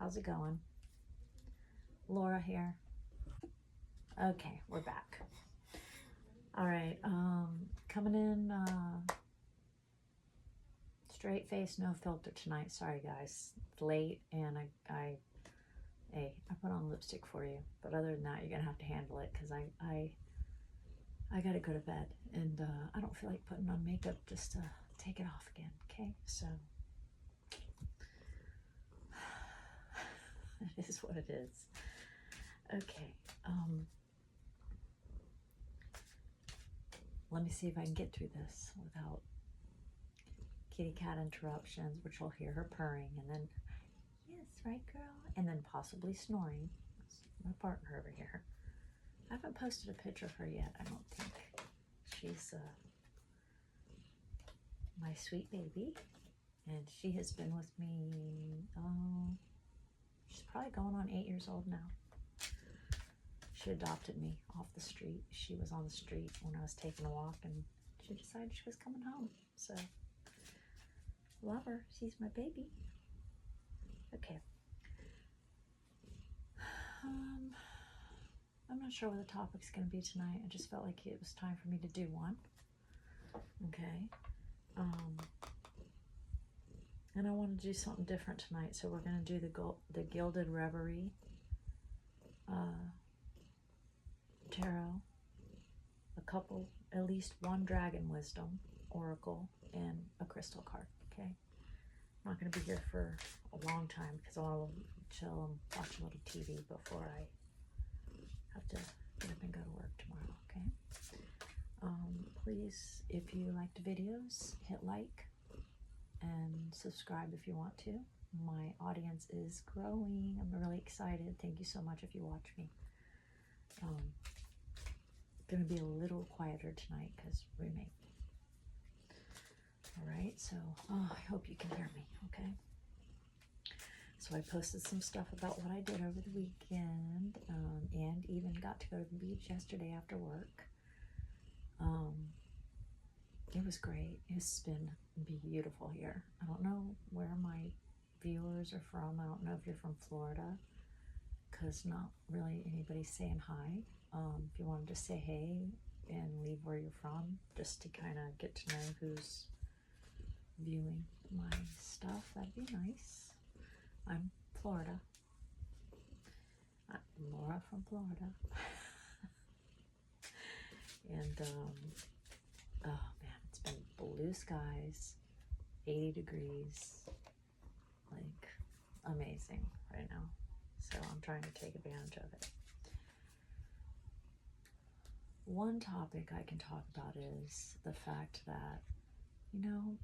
How's it going? Laura here. Okay, we're back. All right, coming in straight face, no filter tonight. Sorry guys, it's late and I put on lipstick for you, but other than that, you're gonna have to handle it because I gotta go to bed and I don't feel like putting on makeup just to take it off again. Okay, so it is what it is. Okay, let me see if I can get through this without kitty cat interruptions, which you'll hear her purring and then, yes, right girl, and then possibly snoring. That's my partner over here. I haven't posted a picture of her yet, I don't think. She's my sweet baby, and she has been with me, she's probably going on 8 years old now. She adopted me off the street. She was on the street when I was taking a walk, and she decided she was coming home. So, love her. She's my baby. Okay. I'm not sure what the topic's going to be tonight. I just felt like it was time for me to do one. Okay. And I want to do something different tonight. So we're going to do the Gilded Reverie tarot, a couple, at least one Dragon Wisdom Oracle, and a crystal card. Okay, I'm not going to be here for a long time because I want to chill and watch a little TV before I have to get up and go to work tomorrow. Okay, please, if you like the videos, hit like and subscribe if you want to. My audience is growing. I'm really excited. Thank you so much if you watch me. Going to be a little quieter tonight because roommate. All right, so I hope you can hear me. Okay. So I posted some stuff about what I did over the weekend, and even got to go to the beach yesterday after work. It was great. It's been beautiful here. I don't know where my viewers are from. I don't know if you're from Florida, because not really anybody's saying hi. If you wanted to say hey and leave where you're from, just to kind of get to know who's viewing my stuff, that'd be nice. I'm Florida. I'm Laura from Florida. And, oh man, it's been blue skies, 80 degrees, like amazing right now. So I'm trying to take advantage of it. One topic I can talk about is the fact that, you know,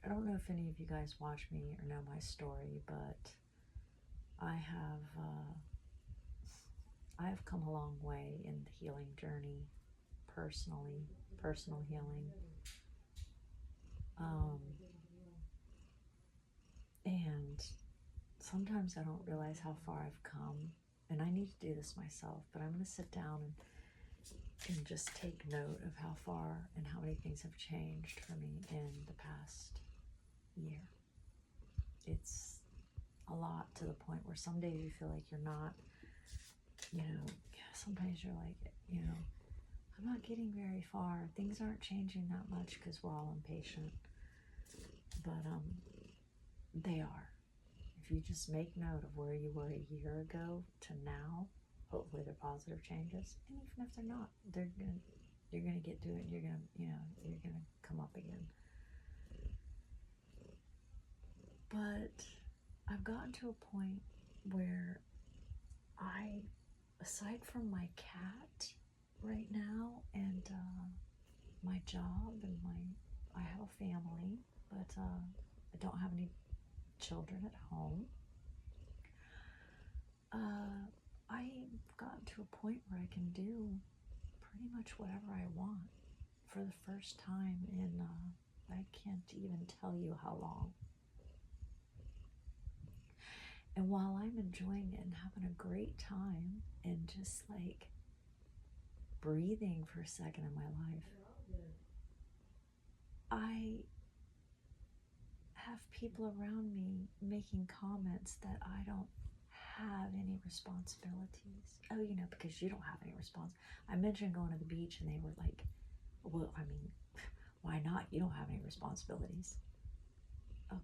I don't know if any of you guys watch me or know my story, but I have come a long way in the healing journey, personal healing. And sometimes I don't realize how far I've come, and I need to do this myself, but I'm going to sit down and just take note of how far and how many things have changed for me in the past year. It's a lot, to the point where some days you feel like you're not, you know, sometimes you're like, you know, I'm not getting very far. Things aren't changing that much because we're all impatient. But they are. If you just make note of where you were a year ago to now, hopefully they're positive changes. And even if they're not, you're gonna get to it. You're gonna, you know, you're gonna come up again. But I've gotten to a point where aside from my cat right now and my job and I have a family, but I don't have any children at home. I've gotten to a point where I can do pretty much whatever I want for the first time in I can't even tell you how long. And while I'm enjoying it and having a great time and just like breathing for a second in my life, I have people around me making comments that I don't have any responsibilities. Oh, because you don't have any response. I mentioned going to the beach and they were like, well, I mean, why not? You don't have any responsibilities. Okay.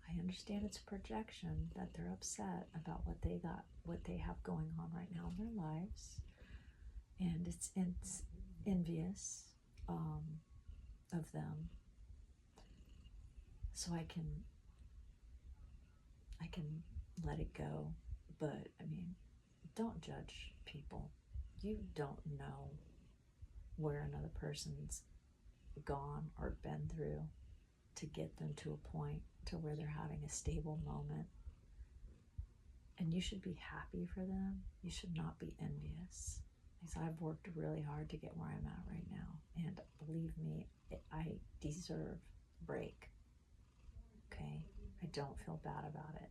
I understand it's a projection that they're upset about what they have going on right now in their lives. And it's envious of them. So I can let it go. But, I mean, don't judge people. You don't know where another person's gone or been through to get them to a point to where they're having a stable moment. And you should be happy for them. You should not be envious. Because I've worked really hard to get where I'm at right now. And believe me, I deserve a break. Okay? I don't feel bad about it.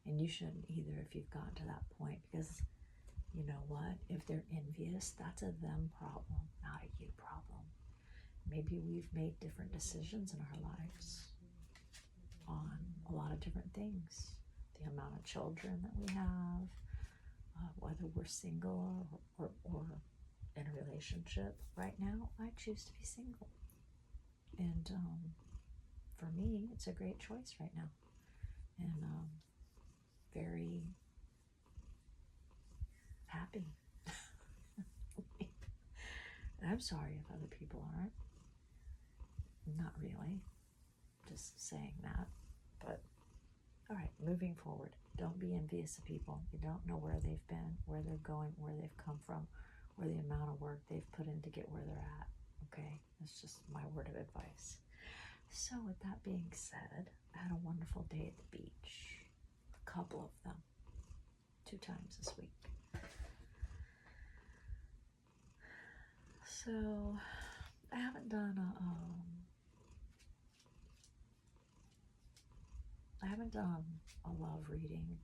And you shouldn't either if you've gotten to that point. Because you know what? If they're envious, that's a them problem, not a you problem. Maybe we've made different decisions in our lives on a lot of different things. The amount of children that we have, whether we're single or in a relationship. Right now, I choose to be single. And for me, it's a great choice right now. And very happy. And I'm sorry if other people aren't. Not really. Just saying that. But, all right, moving forward. Don't be envious of people. You don't know where they've been, where they're going, where they've come from, or the amount of work they've put in to get where they're at. Okay? That's just my word of advice. So, with that being said, I had a wonderful day at the beach. A couple of them. 2 times this week. So, I haven't done a love reading,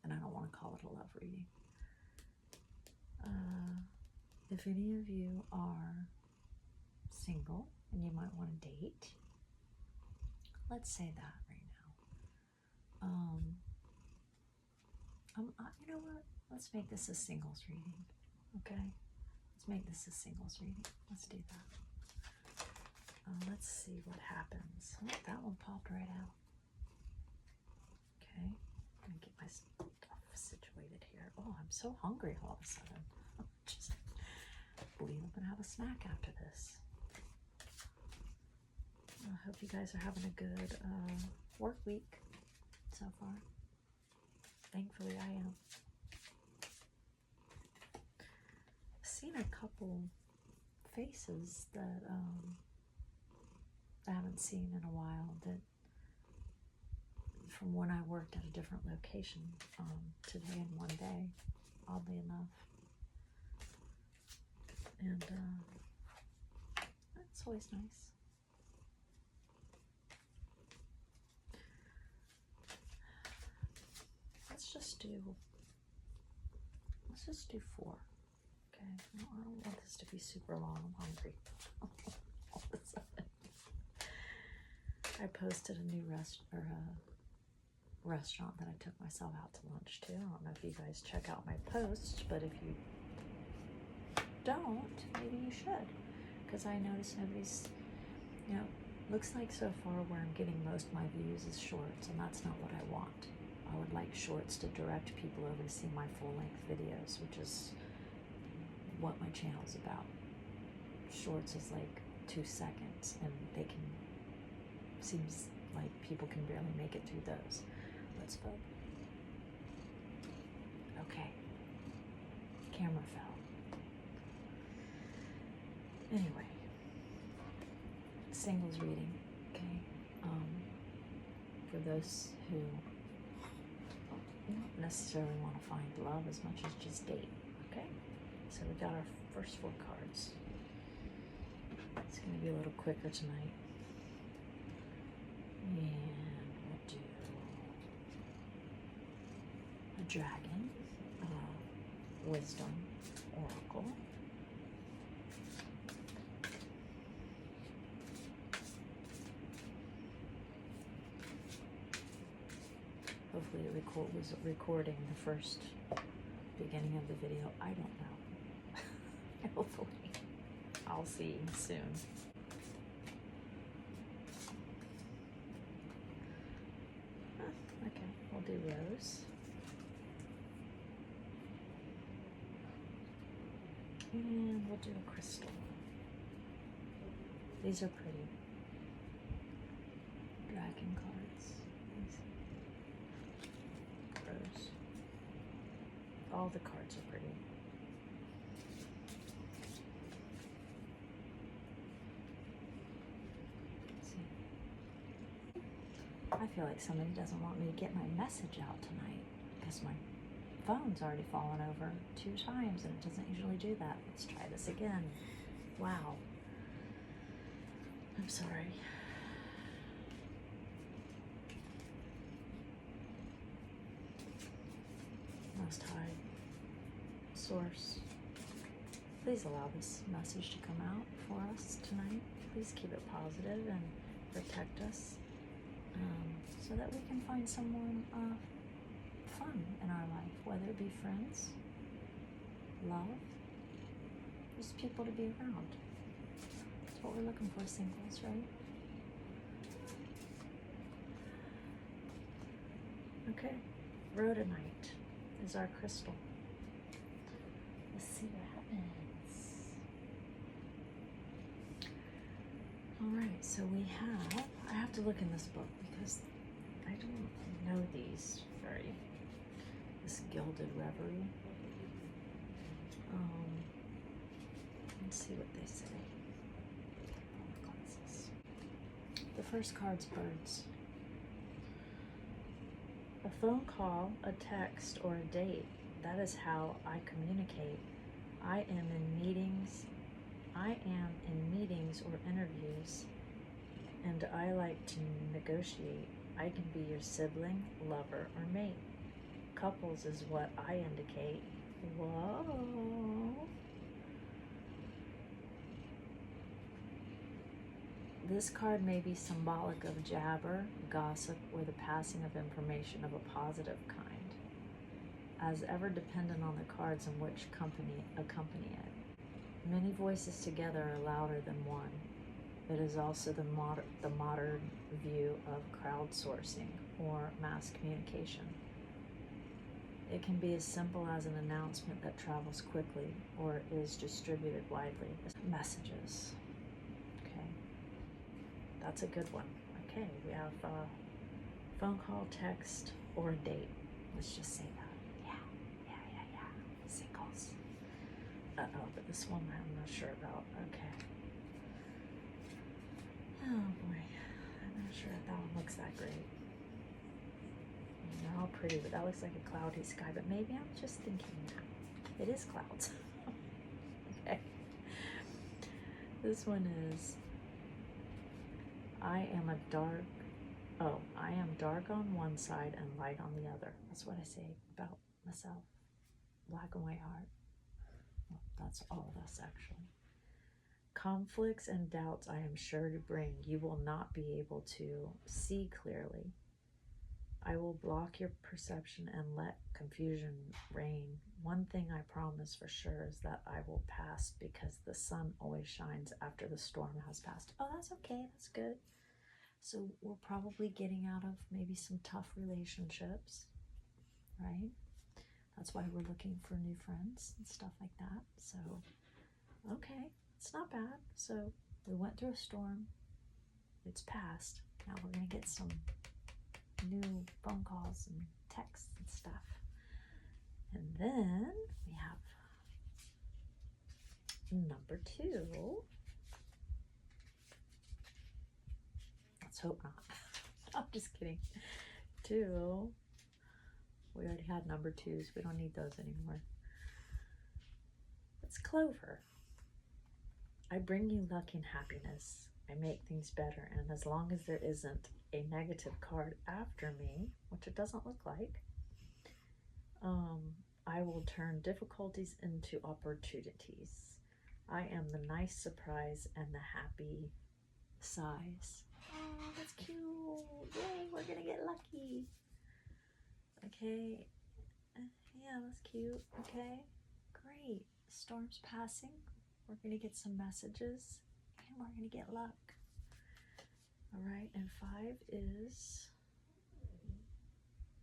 and I don't want to call it a love reading. If any of you are single and you might want to date, let's say that right now. You know what? Let's make this a singles reading, okay? Let's make this a singles reading. Let's do that. Let's see what happens. Oh, that one popped right out. Okay, I'm gonna get my stuff situated here. Oh, I'm so hungry all of a sudden. Just believe I'm gonna have a snack after this. I hope you guys are having a good work week so far. Thankfully, I am. I've seen a couple faces that I haven't seen in a while, that from when I worked at a different location today in one day, oddly enough. And it's always nice. Let's just do 4. Okay, no, I don't want this to be super long. I'm hungry. All of a sudden. I posted a new restaurant that I took myself out to lunch to. I don't know if you guys check out my posts, but if you don't, maybe you should. Because I noticed nobody's, looks like so far where I'm getting most of my views is shorts, and that's not what I want. I would like shorts to direct people over to see my full-length videos, which is what my channel is about. Shorts is like 2 seconds, and seems like people can barely make it through those. Let's vote. Okay. Camera fell. Anyway. Singles reading, okay? For those who don't necessarily want to find love as much as just date, okay? So we got our first 4 cards. It's going to be a little quicker tonight. And we'll do a dragon, wisdom, oracle, Hopefully it was recording the first beginning of the video. I don't know. Hopefully. I'll see soon. Okay, we'll do rose. And we'll do a crystal. These are pretty. Dragon cards. Rose. All the cards are pretty. Let's see. I feel like somebody doesn't want me to get my message out tonight because my phone's already fallen over 2 times and it doesn't usually do that. Let's try this again. Wow. I'm sorry. Most High Source, please allow this message to come out for us tonight. Please keep it positive and protect us so that we can find someone fun in our life, whether it be friends, love, just people to be around. That's what we're looking for, singles, right? Okay, rhodonite is our crystal. Let's see what happens. Alright, so we have, I have to look in this book because I don't know these very, this Gilded Reverie. Let's see what they say. Glasses. The first card's birds. A phone call, a text, or a date, that is how I communicate. I am in meetings or interviews, and I like to negotiate. I can be your sibling, lover, or mate. Couples is what I indicate. Whoa. This card may be symbolic of jabber, gossip, or the passing of information of a positive kind, as ever dependent on the cards and which company accompany it. Many voices together are louder than one. It is also the modern view of crowdsourcing or mass communication. It can be as simple as an announcement that travels quickly or is distributed widely. Messages. Okay, that's a good one. Okay, we have a phone call, text, or a date. Let's just say that. Yeah. Singles. Uh-oh, but this one I'm not sure about. Okay. Oh boy, I'm not sure if that one looks that great. They're all pretty, but that looks like a cloudy sky, but maybe I'm just thinking that. It is clouds. Okay. This one is, I am dark on one side and light on the other. That's what I say about myself. Black and white heart. Well, that's all of us, actually. Conflicts and doubts I am sure to bring. You will not be able to see clearly. I will block your perception and let confusion reign. One thing I promise for sure is that I will pass because the sun always shines after the storm has passed. Oh, that's okay. That's good. So we're probably getting out of maybe some tough relationships, right? That's why we're looking for new friends and stuff like that. So, okay, it's not bad. So we went through a storm. It's passed. Now we're going to get some new phone calls and texts and stuff. And then we have number 2. Let's hope not. I'm just kidding. 2. We already had number 2s. We don't need those anymore. It's Clover. I bring you luck and happiness. I make things better. And as long as there isn't a negative card after me, which it doesn't look like, I will turn difficulties into opportunities. I am the nice surprise and the happy sighs. Oh, that's cute. Yay, we're gonna get lucky. Okay. Yeah, that's cute. Okay. Great. Storm's passing. We're going to get some messages and we're going to get luck. All right. And 5 is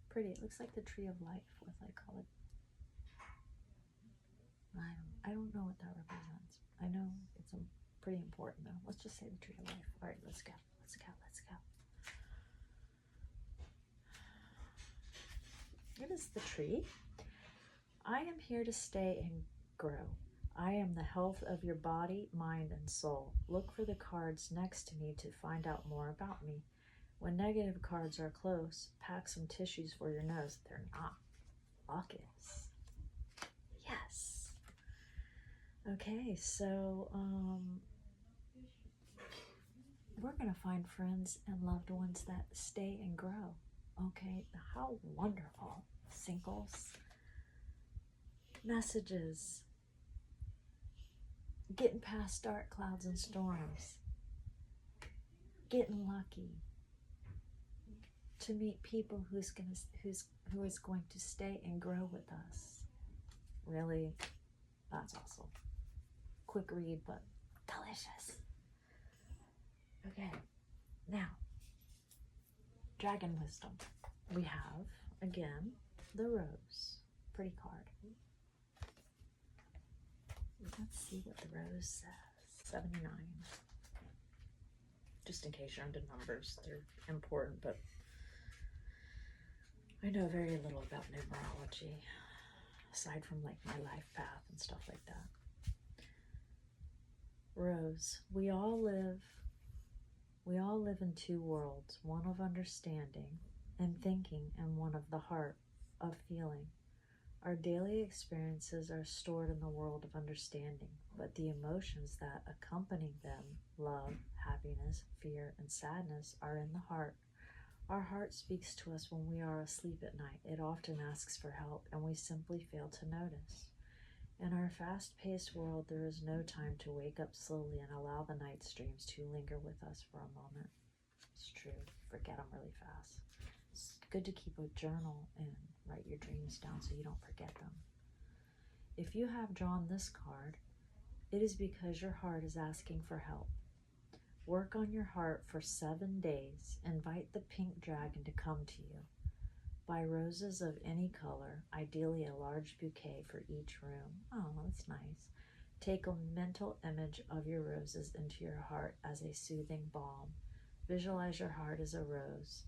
pretty. It looks like the tree of life with like all I don't know what that represents. I know it's pretty important though. Let's just say the tree of life. All right, let's go. Let's go. Let's go. It is the tree. I am here to stay and grow. I am the health of your body, mind, and soul. Look for the cards next to me to find out more about me. When negative cards are close, pack some tissues for your nose. They're not. Buckets. Yes. Okay, so we're going to find friends and loved ones that stay and grow. Okay, how wonderful. Singles. Messages. Getting past dark clouds and storms. Getting lucky. To meet people who is going to stay and grow with us. Really, that's awesome. Quick read, but delicious. Okay, now, Dragon Wisdom. We have, again, the Rose. Pretty card. Let's see what the Rose says. 79. Just in case you're into numbers, they're important, but I know very little about numerology, aside from like my life path and stuff like that. Rose, we all live in 2 worlds, one of understanding and thinking and one of the heart of feeling. Our daily experiences are stored in the world of understanding, but the emotions that accompany them, love, happiness, fear, and sadness, are in the heart. Our heart speaks to us when we are asleep at night. It often asks for help, and we simply fail to notice. In our fast-paced world, there is no time to wake up slowly and allow the night's dreams to linger with us for a moment. It's true. Forget them really fast. It's good to keep a journal and write your dreams down so you don't forget them. If you have drawn this card, it is because your heart is asking for help. Work on your heart for 7 days. Invite the pink dragon to come to you. Buy roses of any color, ideally a large bouquet for each room. Oh, that's nice. Take a mental image of your roses into your heart as a soothing balm. Visualize your heart as a rose,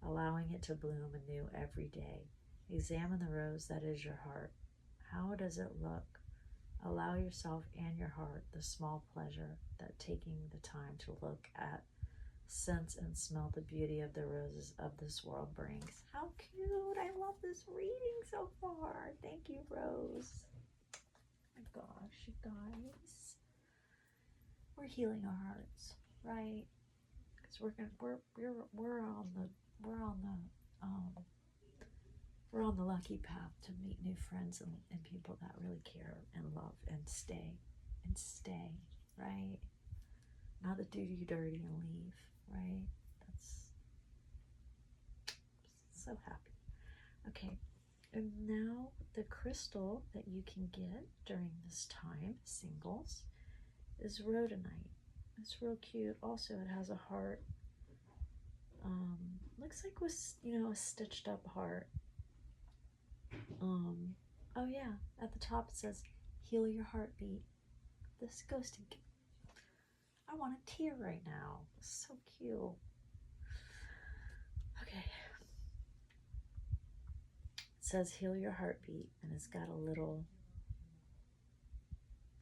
allowing it to bloom anew every day. Examine the rose that is your heart. How does it look? Allow yourself and your heart the small pleasure that taking the time to look at, sense, and smell the beauty of the roses of this world brings. How cute! I love this reading so far. Thank you, Rose. Oh my gosh, you guys, we're healing our hearts, right? Because we're on the lucky path to meet new friends and people that really care and love and stay, right? Not to do you dirty and leave, right? That's so happy. Okay, and now the crystal that you can get during this time, singles, is rhodonite. It's real cute. Also, it has a heart. Looks like a stitched up heart. Oh yeah, at the top it says, heal your heartbeat. This goes to, I want a tear right now. It's so cute. Okay. It says heal your heartbeat, and it's got a little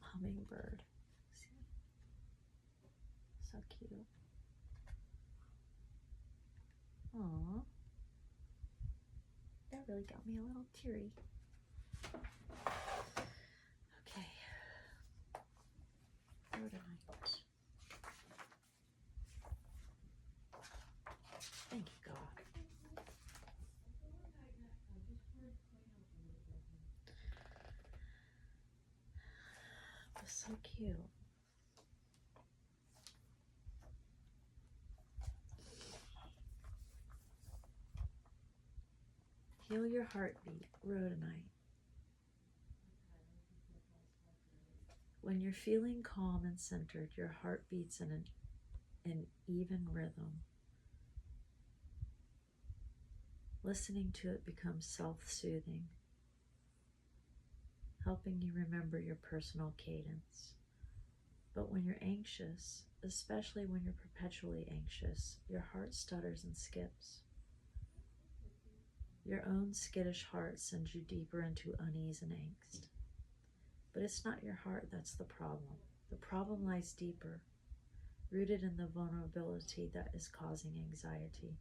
hummingbird. See? So cute. Aww. That really got me a little teary. Okay. Rhodonite. Thank you, God. That's so cute. Heal your heartbeat, rhodonite. When you're feeling calm and centered, your heart beats in an even rhythm. Listening to it becomes self-soothing, helping you remember your personal cadence. But when you're anxious, especially when you're perpetually anxious, your heart stutters and skips. Your own skittish heart sends you deeper into unease and angst. But it's not your heart that's the problem. The problem lies deeper, rooted in the vulnerability that is causing anxiety.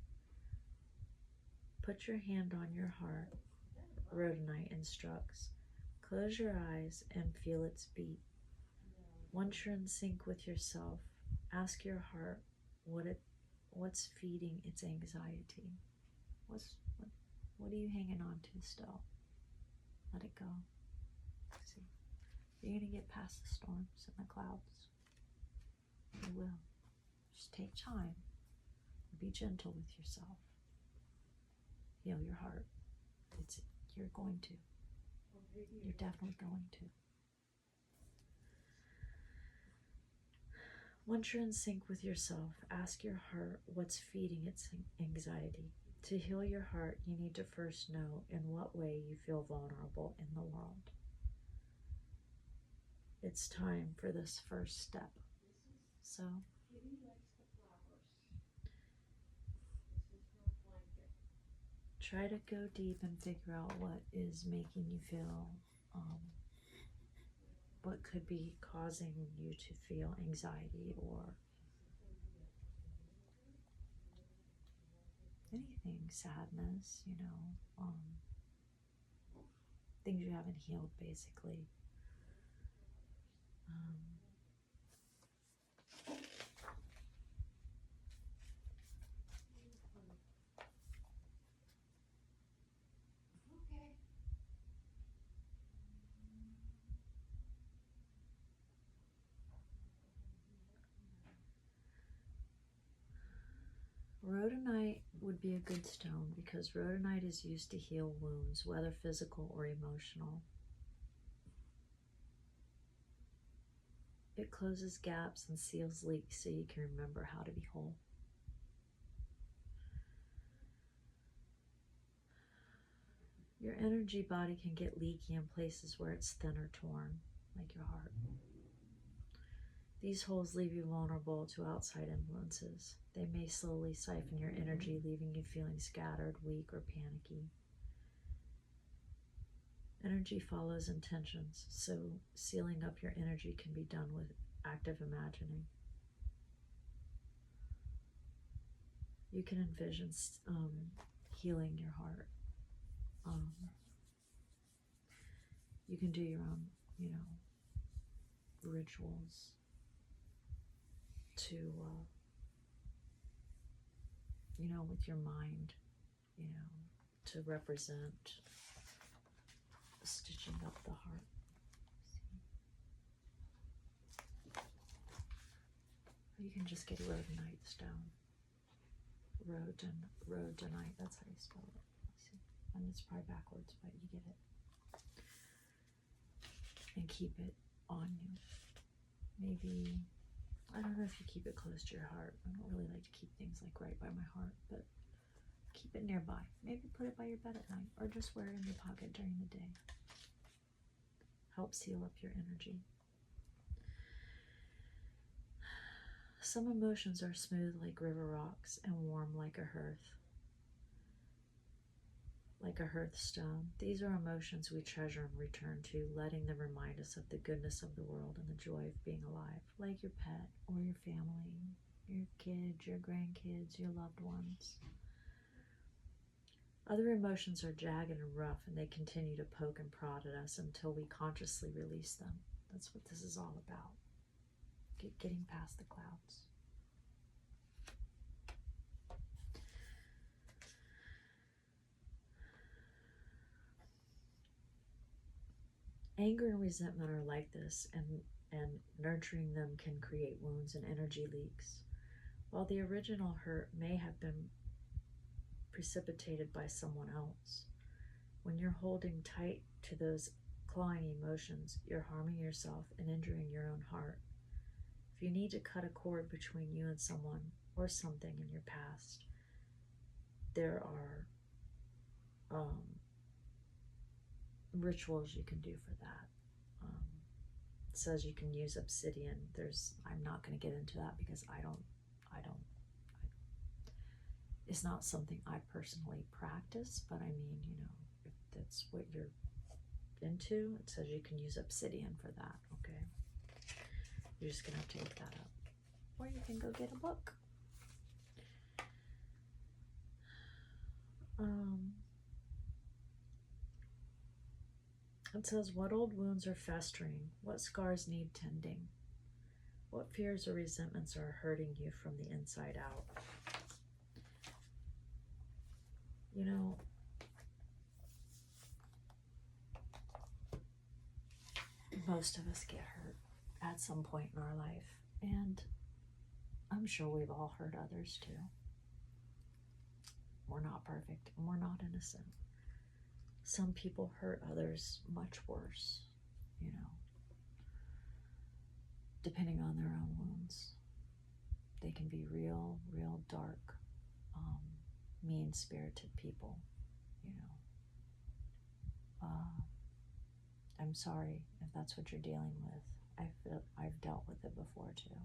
Put your hand on your heart, rhodonite instructs. Close your eyes and feel its beat. Once you're in sync with yourself, ask your heart what's feeding its anxiety. What are you hanging on to still? Let it go. See, you're going to get past the storms and the clouds. You will. Just take time. Be gentle with yourself. Heal your heart. You're going to. You're definitely going to. Once you're in sync with yourself, ask your heart what's feeding its anxiety. To heal your heart, you need to first know in what way you feel vulnerable in the world. It's time for this first step. So, try to go deep and figure out what is making you feel, what could be causing you to feel anxiety or anything, sadness, things you haven't healed, basically. Rhodonite would be a good stone because rhodonite is used to heal wounds, whether physical or emotional. It closes gaps and seals leaks so you can remember how to be whole. Your energy body can get leaky in places where it's thin or torn, like your heart. These holes leave you vulnerable to outside influences. They may slowly siphon your energy, leaving you feeling scattered, weak, or panicky. Energy follows intentions, so sealing up your energy can be done with active imagining. You can envision healing your heart. You can do your own, rituals to, with your mind, to represent stitching up the heart. Or you can just get rhodonite stone. Rhodonite, that's how you spell it. See? And it's probably backwards, but you get it. And keep it on you. Maybe, I don't know if you keep it close to your heart. I don't really like to keep things like right by my heart, but keep it nearby. Maybe put it by your bed at night, or just wear it in your pocket during the day. Help seal up your energy. Some emotions are smooth like river rocks and warm like a hearthstone. These are emotions we treasure and return to, letting them remind us of the goodness of the world and the joy of being alive, like your pet or your family, your kids, your grandkids, your loved ones. Other emotions are jagged and rough, and they continue to poke and prod at us until we consciously release them. That's what this is all about. Getting past the clouds. Anger and resentment are like this, and nurturing them can create wounds and energy leaks. While the original hurt may have been precipitated by someone else, When you're holding tight to those clawing emotions, you're harming yourself and injuring your own heart. If you need to cut a cord between you and someone or something in your past, there are rituals you can do for that. It says you can use obsidian. I'm not going to get into that because it's not something I personally practice, but I mean, if that's what you're into, it says you can use obsidian for that, okay? You're just going to have to look that up. Or you can go get a book. It says, what old wounds are festering? What scars need tending? What fears or resentments are hurting you from the inside out? Most of us get hurt at some point in our life, and I'm sure we've all hurt others too. We're not perfect, and we're not innocent. Some people hurt others much worse, depending on their own wounds. They can be real dark, mean-spirited people, I'm sorry if that's what you're dealing with. I've dealt with it before too.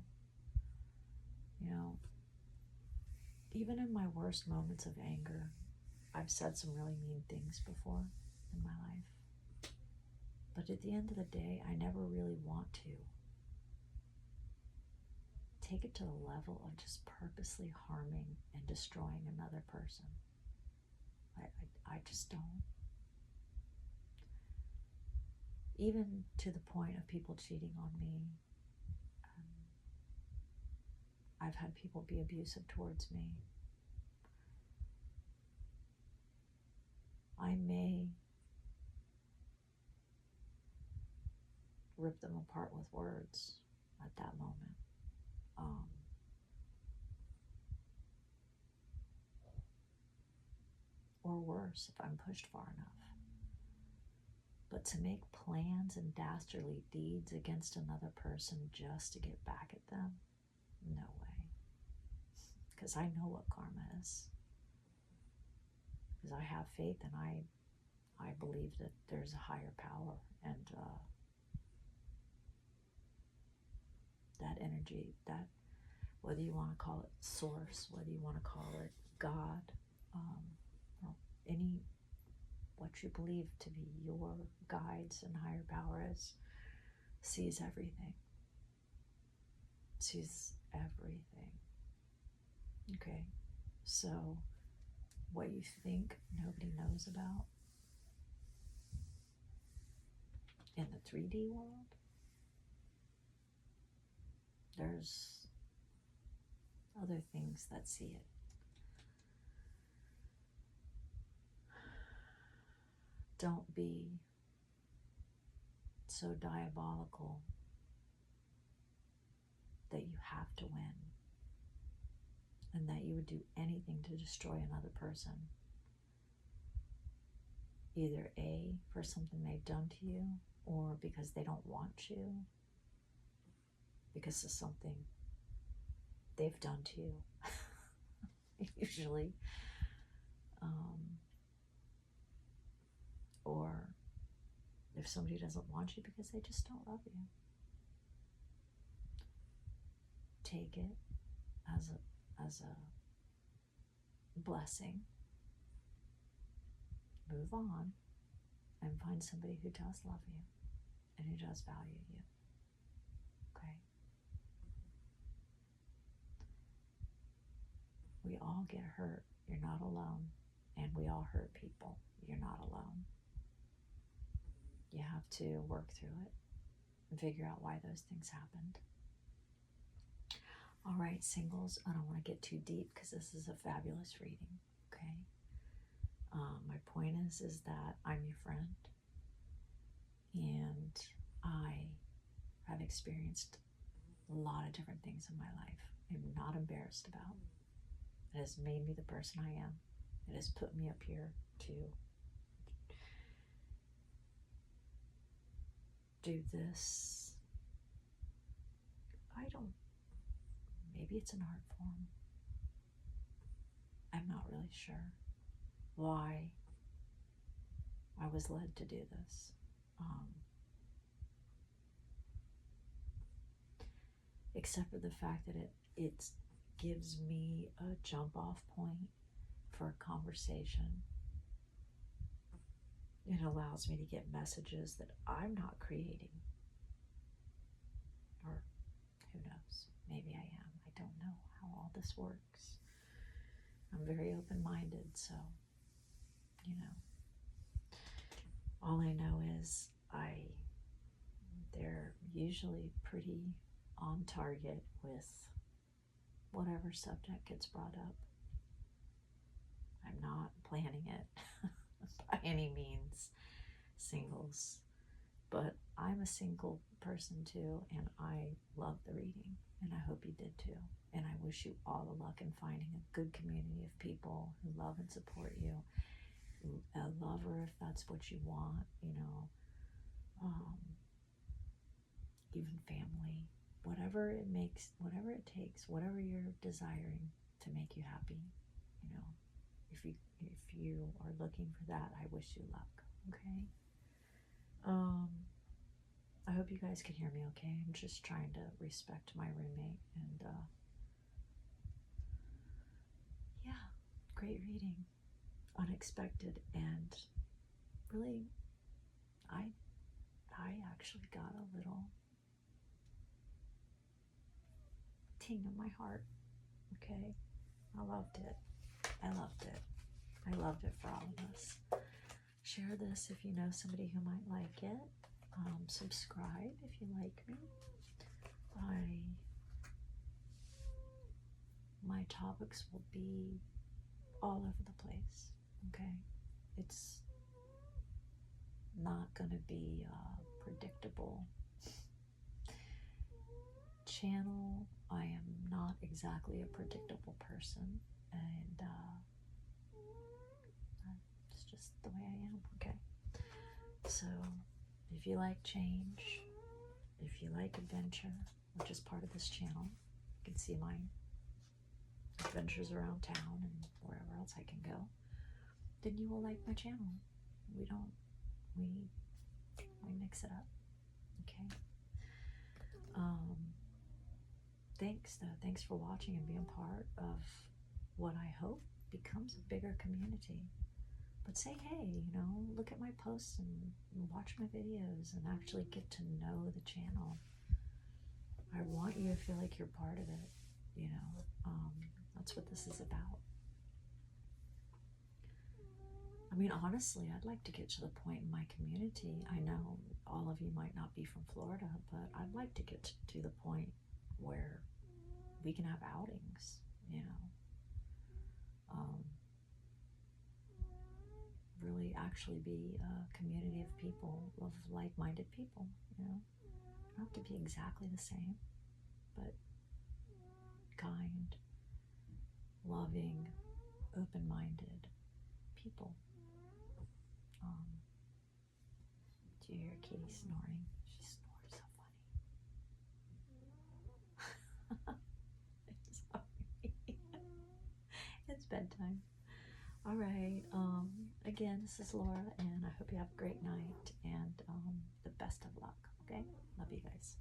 Even in my worst moments of anger, I've said some really mean things before in my life. But at the end of the day, I never really want to take it to the level of just purposely harming and destroying another person. I just don't. Even to the point of people cheating on me. I've had people be abusive towards me. I may rip them apart with words at that moment. Or worse, if I'm pushed far enough. But to make plans and dastardly deeds against another person just to get back at them, no way. Because I know what karma is. Because I have faith, and I believe that there's a higher power, and that energy, that, whether you want to call it source, whether you want to call it God, or what you believe to be your guides and higher power is, sees everything. Sees everything. Okay, so what you think nobody knows about in the 3D world, there's other things that see it. Don't be so diabolical that you have to win, and that you would do anything to destroy another person. Either A, for something they've done to you, or because they don't want you, because of something they've done to you. Usually. Or if somebody doesn't want you because they just don't love you. Take it as a blessing. Move on and find somebody who does love you and who does value you. Okay? We all get hurt. You're not alone. And we all hurt people. You're not alone. You have to work through it and figure out why those things happened. All right, singles, I don't want to get too deep because this is a fabulous reading, okay? My point is that I'm your friend, and I have experienced a lot of different things in my life I'm not embarrassed about. It has made me the person I am. It has put me up here to do this. Maybe it's an art form. I'm not really sure why I was led to do this. Except for the fact that it gives me a jump off point for a conversation. It allows me to get messages that I'm not creating. Or who knows? Maybe I am. I don't know how all this works. I'm very open-minded, so, all I know is they're usually pretty on target with whatever subject gets brought up. I'm not planning it by any means, singles, but I'm a single person too, and I love the reading, and I hope you did too. And I wish you all the luck in finding a good community of people who love and support you, a lover if that's what you want, even family, whatever it takes, whatever you're desiring to make you happy. If you are looking for that, I wish you luck. Okay. I hope you guys can hear me okay. I'm just trying to respect my roommate, and yeah, great reading. Unexpected, and really, I actually got a little ting in my heart. Okay. I loved it. I loved it for all of us. Share this if you know somebody who might like it. Subscribe if you like me. My topics will be all over the place. Okay. It's not going to be a predictable channel. I am not exactly a predictable person, and it's just the way I am. Okay. So if you like change, if you like adventure, which is part of this channel, you can see my adventures around town and wherever else I can go, then you will like my channel. We mix it up. Okay. Thanks for watching and being part of what I hope becomes a bigger community. But say hey, look at my posts and watch my videos and actually get to know the channel. I want you to feel like you're part of it. That's what this is about. I mean, honestly, I'd like to get to the point in my community. I know all of you might not be from Florida, but I'd like to get to the point where we can have outings, really actually be a community of people, of like-minded people, Don't have to be exactly the same, but kind, loving, open-minded people. Do you hear Kitty snoring? She snores so funny. Sorry. It's bedtime. All right. Again, this is Laura, and I hope you have a great night and the best of luck. Okay? Love you guys.